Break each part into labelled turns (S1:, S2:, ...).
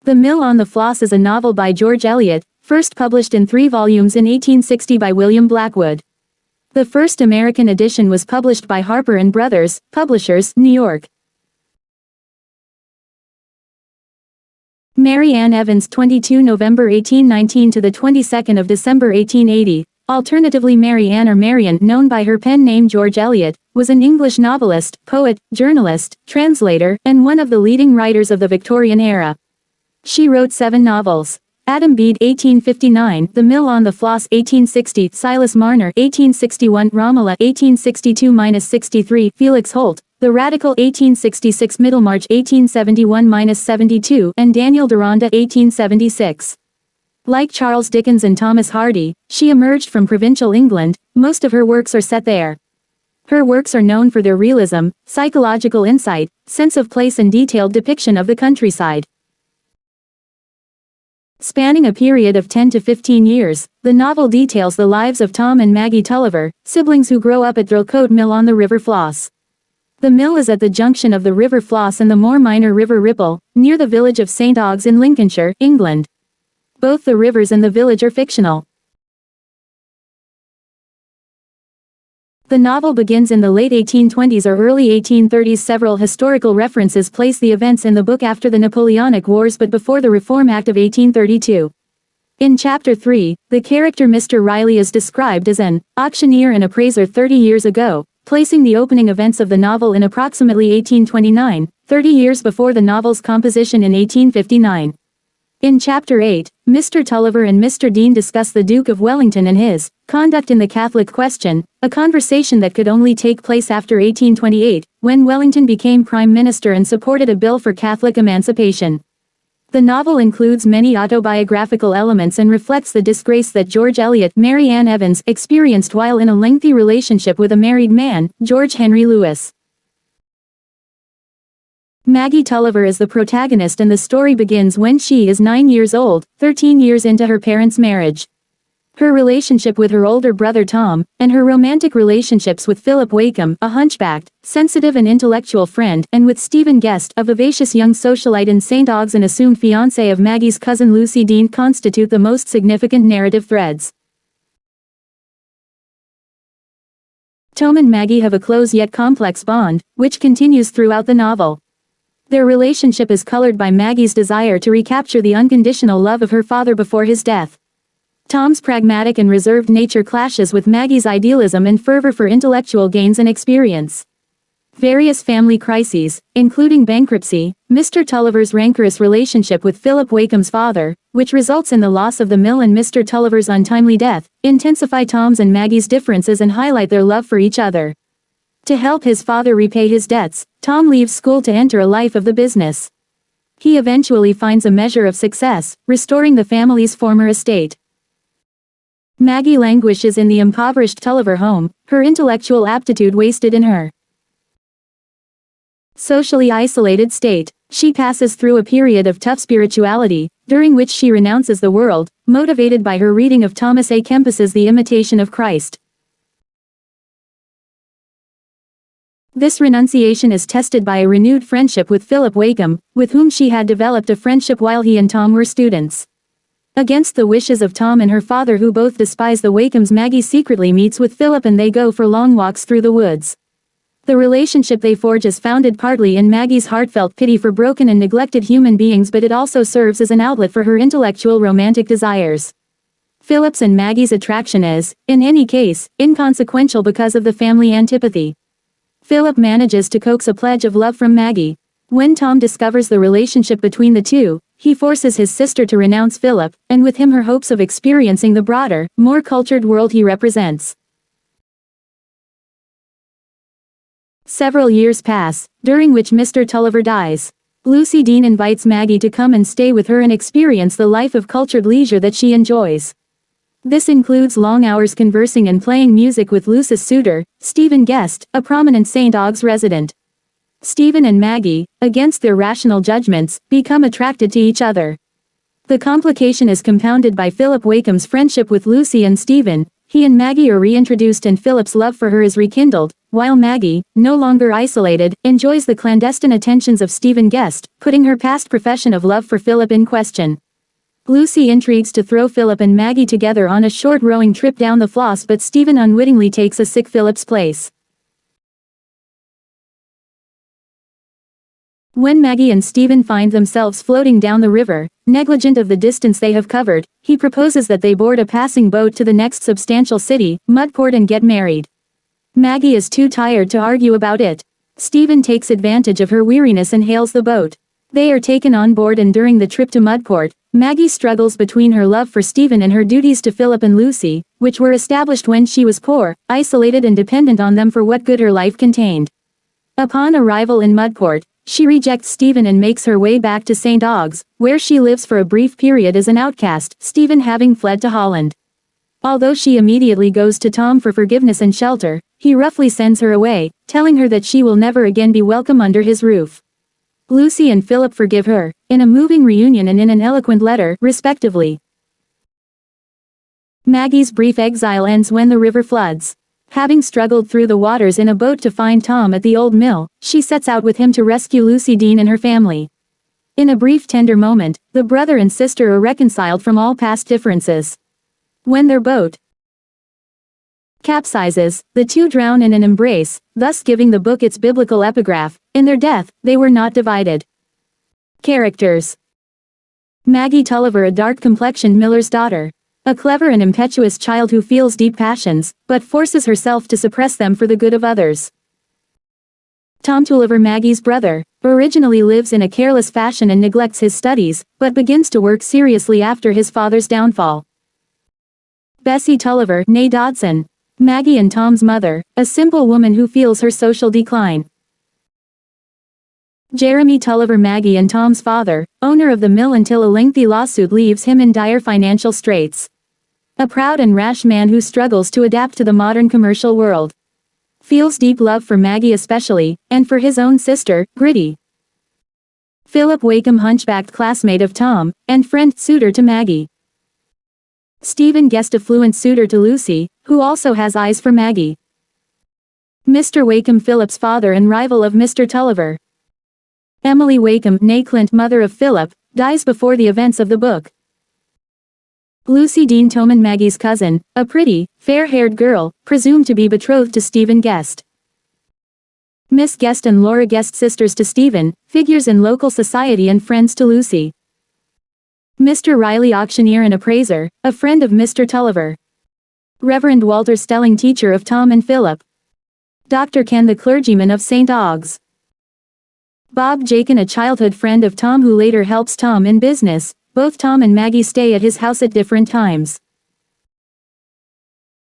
S1: The Mill on the Floss is a novel by George Eliot, first published in 3 volumes in 1860 by William Blackwood. The first American edition was published by Harper & Brothers, Publishers, New York. Mary Ann Evans, 22 November 1819 to the 22nd of December 1880, alternatively Mary Ann or Marian, known by her pen name George Eliot, was an English novelist, poet, journalist, translator, and one of the leading writers of the Victorian era. She wrote 7 novels. Adam Bede 1859, The Mill on the Floss 1860, Silas Marner 1861, Romola 1862-63, Felix Holt, The Radical 1866, Middlemarch 1871-72, and Daniel Deronda 1876. Like Charles Dickens and Thomas Hardy, she emerged from provincial England. Most of her works are set there. Her works are known for their realism, psychological insight, sense of place and detailed depiction of the countryside. Spanning a period of 10 to 15 years, the novel details the lives of Tom and Maggie Tulliver, siblings who grow up at Drillcote Mill on the River Floss. The mill is at the junction of the River Floss and the more minor River Ripple, near the village of St. Ogg's in Lincolnshire, England. Both the rivers and the village are fictional. The novel begins in the late 1820s or early 1830s. Several historical references place the events in the book after the Napoleonic Wars but before the Reform Act of 1832. In Chapter 3, the character Mr. Riley is described as an auctioneer and appraiser 30 years ago, placing the opening events of the novel in approximately 1829, 30 years before the novel's composition in 1859. In Chapter 8, Mr. Tulliver and Mr. Dean discuss the Duke of Wellington and his conduct in the Catholic question, a conversation that could only take place after 1828, when Wellington became Prime Minister and supported a bill for Catholic emancipation. The novel includes many autobiographical elements and reflects the disgrace that George Eliot, Mary Ann Evans, experienced while in a lengthy relationship with a married man, George Henry Lewis. Maggie Tulliver is the protagonist and the story begins when she is 9 years old, 13 years into her parents' marriage. Her relationship with her older brother Tom, and her romantic relationships with Philip Wakeham, a hunchbacked, sensitive and intellectual friend, and with Stephen Guest, a vivacious young socialite in St. Ogg's and assumed fiancé of Maggie's cousin Lucy Dean, constitute the most significant narrative threads. Tom and Maggie have a close yet complex bond, which continues throughout the novel. Their relationship is colored by Maggie's desire to recapture the unconditional love of her father before his death. Tom's pragmatic and reserved nature clashes with Maggie's idealism and fervor for intellectual gains and experience. Various family crises, including bankruptcy, Mr. Tulliver's rancorous relationship with Philip Wakeham's father, which results in the loss of the mill and Mr. Tulliver's untimely death, intensify Tom's and Maggie's differences and highlight their love for each other. To help his father repay his debts, Tom leaves school to enter a life of the business. He eventually finds a measure of success, restoring the family's former estate. Maggie languishes in the impoverished Tulliver home, her intellectual aptitude wasted in her socially isolated state. She passes through a period of tough spirituality, during which she renounces the world, motivated by her reading of Thomas A. Kempis's The Imitation of Christ. This renunciation is tested by a renewed friendship with Philip Wakeham, with whom she had developed a friendship while he and Tom were students. Against the wishes of Tom and her father, who both despise the Wakeham's, Maggie secretly meets with Philip and they go for long walks through the woods. The relationship they forge is founded partly in Maggie's heartfelt pity for broken and neglected human beings, but it also serves as an outlet for her intellectual romantic desires. Philip's and Maggie's attraction is, in any case, inconsequential because of the family antipathy. Philip manages to coax a pledge of love from Maggie. When Tom discovers the relationship between the two, he forces his sister to renounce Philip, and with him her hopes of experiencing the broader, more cultured world he represents. Several years pass, during which Mr. Tulliver dies. Lucy Dean invites Maggie to come and stay with her and experience the life of cultured leisure that she enjoys. This includes long hours conversing and playing music with Lucy's suitor, Stephen Guest, a prominent St. Ogg's resident. Stephen and Maggie, against their rational judgments, become attracted to each other. The complication is compounded by Philip Wakeham's friendship with Lucy and Stephen. He and Maggie are reintroduced and Philip's love for her is rekindled, while Maggie, no longer isolated, enjoys the clandestine attentions of Stephen Guest, putting her past profession of love for Philip in question. Lucy intrigues to throw Philip and Maggie together on a short rowing trip down the Floss, but Stephen unwittingly takes a sick Philip's place. When Maggie and Stephen find themselves floating down the river, negligent of the distance they have covered, he proposes that they board a passing boat to the next substantial city, Mudport, and get married. Maggie is too tired to argue about it. Stephen takes advantage of her weariness and hails the boat. They are taken on board, and during the trip to Mudport, Maggie struggles between her love for Stephen and her duties to Philip and Lucy, which were established when she was poor, isolated and dependent on them for what good her life contained. Upon arrival in Mudport, she rejects Stephen and makes her way back to St. Augs, where she lives for a brief period as an outcast, Stephen having fled to Holland. Although she immediately goes to Tom for forgiveness and shelter, he roughly sends her away, telling her that she will never again be welcome under his roof. Lucy and Philip forgive her, in a moving reunion and in an eloquent letter, respectively. Maggie's brief exile ends when the river floods. Having struggled through the waters in a boat to find Tom at the old mill, she sets out with him to rescue Lucy Dean and her family. In a brief tender moment, the brother and sister are reconciled from all past differences. When their boat capsizes, the two drown in an embrace, thus giving the book its biblical epigraph, "In their death, they were not divided." Characters: Maggie Tulliver, a dark-complexioned miller's daughter. A clever and impetuous child who feels deep passions, but forces herself to suppress them for the good of others. Tom Tulliver, Maggie's brother, originally lives in a careless fashion and neglects his studies, but begins to work seriously after his father's downfall. Bessie Tulliver, née Dodson, Maggie and Tom's mother, a simple woman who feels her social decline. Jeremy Tulliver, Maggie and Tom's father, owner of the mill until a lengthy lawsuit leaves him in dire financial straits. A proud and rash man who struggles to adapt to the modern commercial world. Feels deep love for Maggie especially, and for his own sister, Gritty. Philip Wakeham, hunchbacked classmate of Tom, and friend, suitor to Maggie. Stephen Guest, affluent suitor to Lucy, who also has eyes for Maggie. Mr. Wakeham, Philip's father and rival of Mr. Tulliver. Emily Wakeham, née Clint, mother of Philip, dies before the events of the book. Lucy Dean Toman, Maggie's cousin, a pretty, fair-haired girl, presumed to be betrothed to Stephen Guest. Miss Guest and Laura Guest, sisters to Stephen, figures in local society and friends to Lucy. Mr. Riley, auctioneer and appraiser, a friend of Mr. Tulliver. Reverend Walter Stelling, teacher of Tom and Philip. Dr. Ken, the clergyman of St. Augs. Bob Jakin, a childhood friend of Tom who later helps Tom in business. Both Tom and Maggie stay at his house at different times.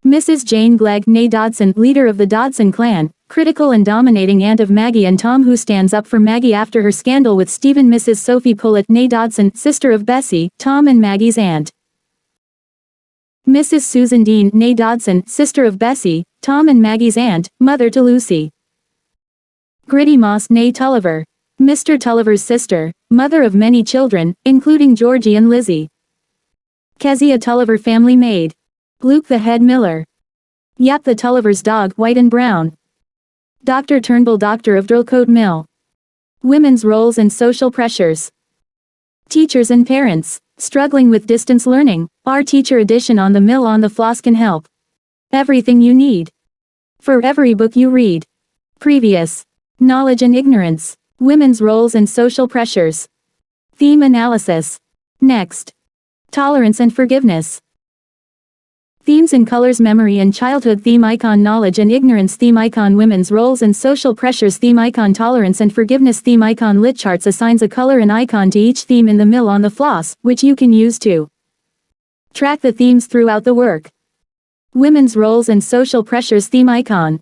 S1: Mrs. Jane Glegg, née Dodson, leader of the Dodson clan, critical and dominating aunt of Maggie and Tom who stands up for Maggie after her scandal with Stephen. Mrs. Sophie Pullet, née Dodson, sister of Bessie, Tom and Maggie's aunt. Mrs. Susan Dean, née Dodson, sister of Bessie, Tom and Maggie's aunt, mother to Lucy. Gritty Moss, née Tulliver, Mr. Tulliver's sister, mother of many children, including Georgie and Lizzie. Kezia Tulliver, family maid. Luke the head miller. Yap the Tulliver's dog, white and brown. Dr. Turnbull, doctor of Drillcote Mill. Women's roles and social pressures. Teachers and parents, struggling with distance learning, our teacher edition on the mill on the Floss can help. Everything you need. For every book you read. Previous. Knowledge and ignorance. Women's roles and social pressures. Theme analysis. Next. Tolerance and forgiveness. Themes and colors. Memory and childhood theme icon. Knowledge and ignorance theme icon. Women's roles and social pressures theme icon. Tolerance and forgiveness theme icon. Litchart assigns a color and icon to each theme in the mill on the Floss, which you can use to track the themes throughout the work. Women's roles and social pressures theme icon.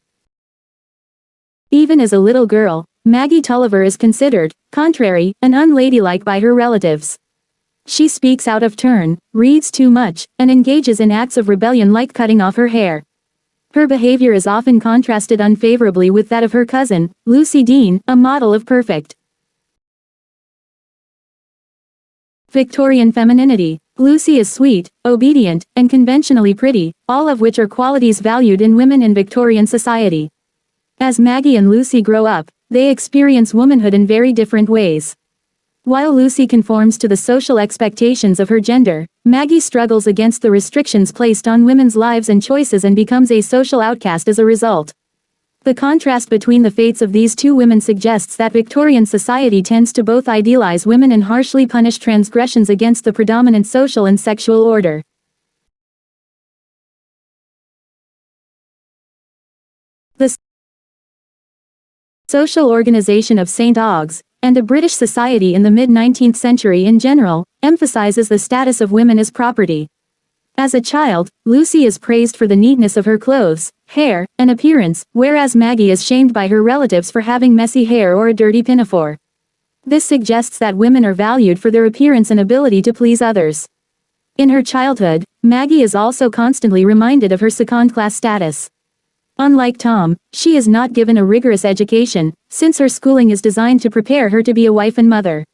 S1: Even as a little girl, Maggie Tulliver is considered contrary and unladylike by her relatives. She speaks out of turn, reads too much, and engages in acts of rebellion like cutting off her hair. Her behavior is often contrasted unfavorably with that of her cousin, Lucy Dean, a model of perfect Victorian femininity. Lucy is sweet, obedient, and conventionally pretty, all of which are qualities valued in women in Victorian society. As Maggie and Lucy grow up, they experience womanhood in very different ways. While Lucy conforms to the social expectations of her gender, Maggie struggles against the restrictions placed on women's lives and choices and becomes a social outcast as a result. The contrast between the fates of these two women suggests that Victorian society tends to both idealize women and harshly punish transgressions against the predominant social and sexual order. The social organization of St. Aug's, and a British society in the mid-19th century in general, emphasizes the status of women as property. As a child, Lucy is praised for the neatness of her clothes, hair, and appearance, whereas Maggie is shamed by her relatives for having messy hair or a dirty pinafore. This suggests that women are valued for their appearance and ability to please others. In her childhood, Maggie is also constantly reminded of her second-class status. Unlike Tom, she is not given a rigorous education, since her schooling is designed to prepare her to be a wife and mother.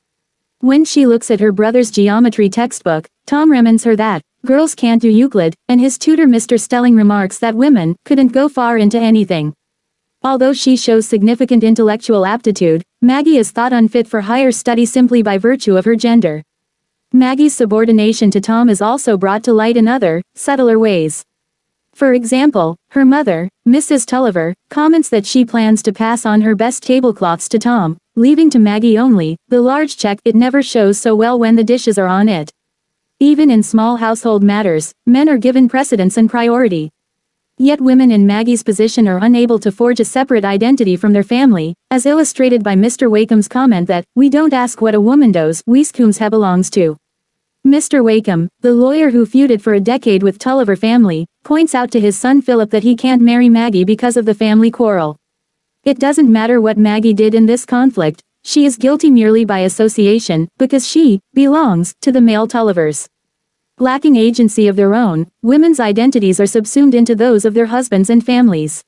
S1: When she looks at her brother's geometry textbook, Tom reminds her that girls can't do Euclid, and his tutor Mr. Stelling remarks that women couldn't go far into anything. Although she shows significant intellectual aptitude, Maggie is thought unfit for higher study simply by virtue of her gender. Maggie's subordination to Tom is also brought to light in other, subtler ways. For example, her mother, Mrs. Tulliver, comments that she plans to pass on her best tablecloths to Tom, leaving to Maggie only the large check. It never shows so well when the dishes are on it. Even in small household matters, men are given precedence and priority. Yet women in Maggie's position are unable to forge a separate identity from their family, as illustrated by Mr. Wakeham's comment that, "We don't ask what a woman does, we whom she belongs to." Mr. Wakeham, the lawyer who feuded for a decade with Tulliver family, points out to his son Philip that he can't marry Maggie because of the family quarrel. It doesn't matter what Maggie did in this conflict, she is guilty merely by association, because she belongs to the male Tullivers. Lacking agency of their own, women's identities are subsumed into those of their husbands and families.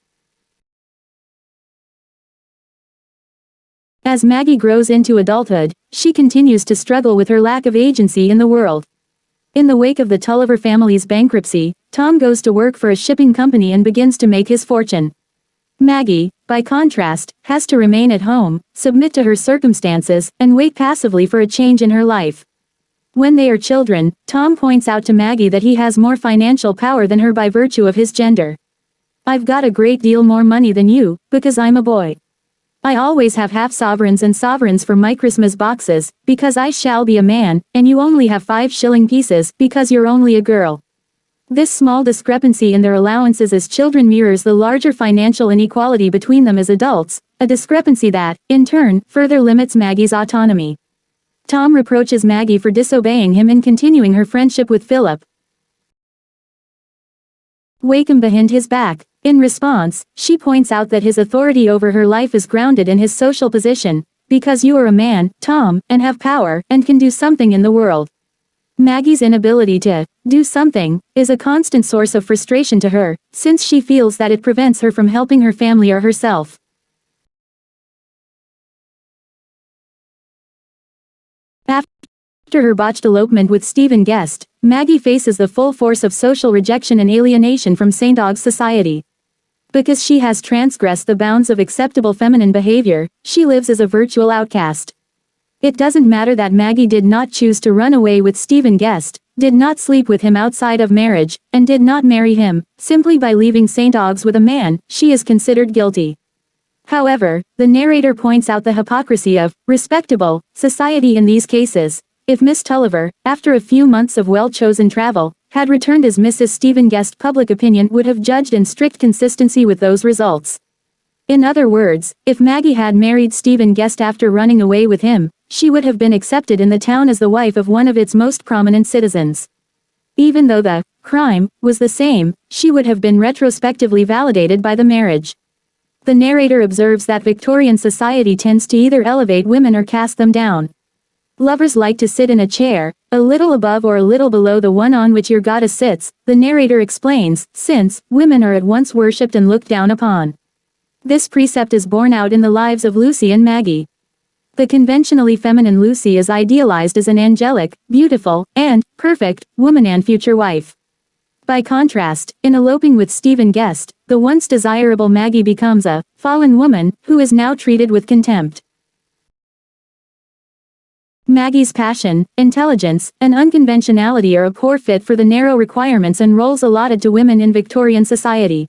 S1: As Maggie grows into adulthood, she continues to struggle with her lack of agency in the world. In the wake of the Tulliver family's bankruptcy, Tom goes to work for a shipping company and begins to make his fortune. Maggie, by contrast, has to remain at home, submit to her circumstances, and wait passively for a change in her life. When they are children, Tom points out to Maggie that he has more financial power than her by virtue of his gender. "I've got a great deal more money than you, because I'm a boy. I always have half sovereigns and sovereigns for my Christmas boxes, because I shall be a man, and you only have 5-shilling pieces, because you're only a girl." This small discrepancy in their allowances as children mirrors the larger financial inequality between them as adults, a discrepancy that, in turn, further limits Maggie's autonomy. Tom reproaches Maggie for disobeying him and continuing her friendship with Philip Wakeham behind his back. In response, she points out that his authority over her life is grounded in his social position, "Because you are a man, Tom, and have power, and can do something in the world." Maggie's inability to do something is a constant source of frustration to her, since she feels that it prevents her from helping her family or herself. After her botched elopement with Stephen Guest, Maggie faces the full force of social rejection and alienation from St. Aug's society. Because she has transgressed the bounds of acceptable feminine behavior, she lives as a virtual outcast. It doesn't matter that Maggie did not choose to run away with Stephen Guest, did not sleep with him outside of marriage, and did not marry him. Simply by leaving St. Aug's with a man, she is considered guilty. However, the narrator points out the hypocrisy of respectable society in these cases. If Miss Tulliver, after a few months of well-chosen travel, had returned as Mrs. Stephen Guest, public opinion would have judged in strict consistency with those results. In other words, if Maggie had married Stephen Guest after running away with him, she would have been accepted in the town as the wife of one of its most prominent citizens. Even though the crime was the same, she would have been retrospectively validated by the marriage. The narrator observes that Victorian society tends to either elevate women or cast them down. Lovers like to sit in a chair, a little above or a little below the one on which your goddess sits, the narrator explains, since women are at once worshipped and looked down upon. This precept is borne out in the lives of Lucy and Maggie. The conventionally feminine Lucy is idealized as an angelic, beautiful, and perfect woman and future wife. By contrast, in eloping with Stephen Guest, the once desirable Maggie becomes a fallen woman who is now treated with contempt. Maggie's passion, intelligence, and unconventionality are a poor fit for the narrow requirements and roles allotted to women in Victorian society.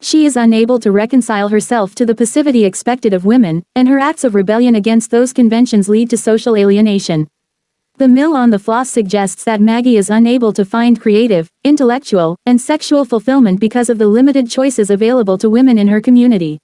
S1: She is unable to reconcile herself to the passivity expected of women, and her acts of rebellion against those conventions lead to social alienation. The Mill on the Floss suggests that Maggie is unable to find creative, intellectual, and sexual fulfillment because of the limited choices available to women in her community.